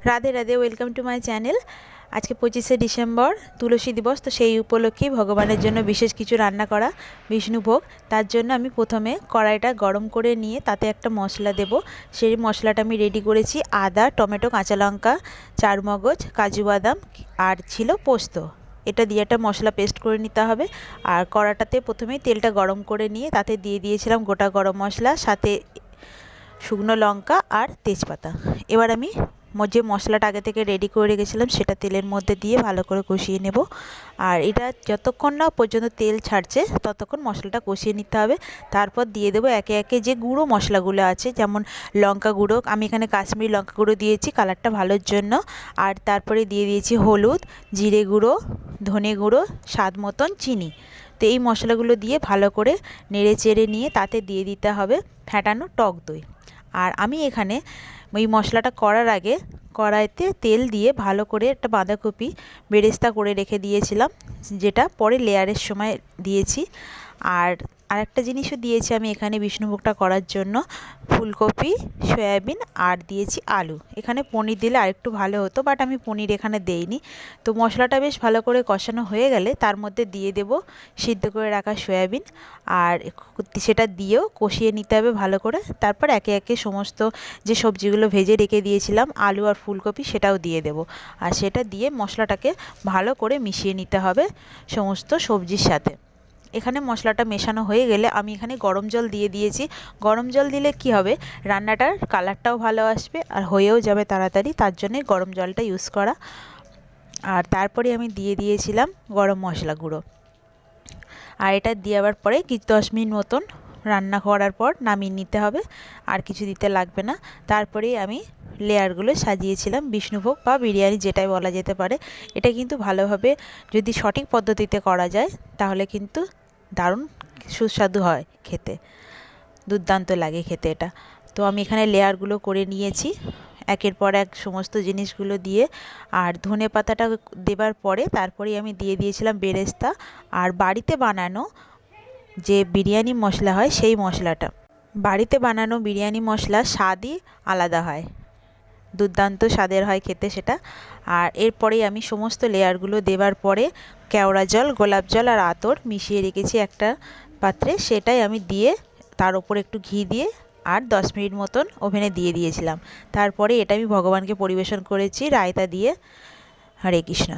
Radhe Radhe, welcome to my channel. আজকে 25শে December তুলসী দিবস, তো সেই উপলক্ষেই ভগবানের জন্য বিশেষ কিছু রান্না করা বিষ্ণুভোগ। তার জন্য আমি প্রথমে কড়াইটা গরম করে নিয়ে তাতে একটা মশলা দেব। সেই মশলাটা আমি রেডি করেছি আদা, টমেটো, কাঁচা লঙ্কা, চারমগজ, কাজু বাদাম আর ছিল পোস্ত। এটা দিয়ে একটা মশলা পেস্ট করে নিতে হবে। আর কড়াটাতে প্রথমেই তেলটা গরম করে নিয়ে তাতে দিয়ে দিয়েছিলাম গোটা গরম মশলা, সাথে শুকনো লঙ্কা আর তেজপাতা। এবার আমি যে মশলাটা আগে থেকে রেডি করে রেখেছিলাম সেটা তেলের মধ্যে দিয়ে ভালো করে কষিয়ে নেব। আর এটা যতক্ষণ না পর্যন্ত তেল ছাড়ছে ততক্ষণ মশলাটা কষিয়ে নিতে হবে। তারপর দিয়ে দেবো একে একে যে গুঁড়ো মশলাগুলো আছে, যেমন লঙ্কা গুঁড়ো, আমি এখানে কাশ্মীরি লঙ্কা গুঁড়ো দিয়েছি কালারটা ভালোর জন্য। আর তারপরে দিয়ে দিয়েছি হলুদ, জিরে গুঁড়ো, ধনে গুঁড়ো, স্বাদ মতন চিনি। তো এই মশলাগুলো দিয়ে ভালো করে নেড়ে চেড়ে নিয়ে তাতে দিয়ে দিতে হবে ফ্যাটানো টক দই। আর আমি এখানে ওই মশলাটা করার আগে কড়াইতে তেল দিয়ে ভালো করে একটা বাঁধাকপি বেরেস্তা করে রেখে দিয়েছিলাম, যেটা পরে লেয়ারের সময় দিয়েছি। আর আরেকটা জিনিসও দিয়েছি আমি এখানে বিষ্ণুভোগটা করার জন্য, ফুলকপি, সয়াবিন আর দিয়েছি আলু। এখানে পনির দিলে আরেকটু ভালো হতো, বাট আমি পনির এখানে দেইনি। তো মশলাটা বেশ ভালো করে কষানো হয়ে গেলে তার মধ্যে দিয়ে দেব সিদ্ধ করে রাখা সয়াবিন, আর সেটা দিয়েও কষিয়ে নিতে হবে ভালো করে। তারপর একে একে সমস্ত যে সবজিগুলো ভেজে রেখে দিয়েছিলাম আলু আর ফুলকপি সেটাও দিয়ে দেব। আর সেটা দিয়ে মশলাটাকে ভালো করে মিশিয়ে নিতে হবে সমস্ত সবজির সাথে। এখানে মশলাটা মেশানো হয়ে গেলে আমি এখানে গরম জল দিয়ে দিয়েছি। গরম জল দিলে কি হবে, রান্নাটার কালারটাও ভালো আসবে আর হয়েও যাবে তাড়াতাড়ি, তার জন্যে গরম জলটা ইউজ করা। আর তারপরে আমি দিয়ে দিয়েছিলাম গরম মশলা গুঁড়ো। আর এটা দেওয়ার পরে 10 মিনিট মতন রান্না করার পর নামিয়ে নিতে হবে, আর কিছু দিতে লাগবে না। তারপরেই আমি লেয়ারগুলো সাজিয়েছিলাম বিষ্ণুভোগ বা বিরিয়ানি, যেটাই বলা যেতে পারে। এটা কিন্তু ভালোভাবে যদি সঠিক পদ্ধতিতে করা যায় তাহলে কিন্তু দারুণ সুস্বাদু হয় খেতে, দুর্দান্ত লাগে খেতে এটা। তো আমি এখানে লেয়ারগুলো করে নিয়েছি একের পর এক সমস্ত জিনিসগুলো দিয়ে। আর ধনে পাতাটা দেবার পরে তারপরেই আমি দিয়ে দিয়েছিলাম বেরেস্তা আর বাড়িতে বানানো যে বিরিয়ানি মশলা হয় সেই মশলাটা। বাড়িতে বানানো বিরিয়ানি মশলা স্বাদই আলাদা হয়, দুর্দান্ত স্বাদের হয় খেতে সেটা। আর এরপরেই আমি সমস্ত লেয়ারগুলো দেবার পরে কেওড়া জল, গোলাপ জল আর আতর মিশিয়ে রেখেছি একটা পাত্রে, সেটাই আমি দিয়ে তার উপর একটু ঘি দিয়ে আর 10 মিনিট মতন ওভেনে দিয়ে দিয়েছিলাম। তারপরে এটা আমি ভগবানকে পরিবেশন করেছি রায়তা দিয়ে। হরে কৃষ্ণ।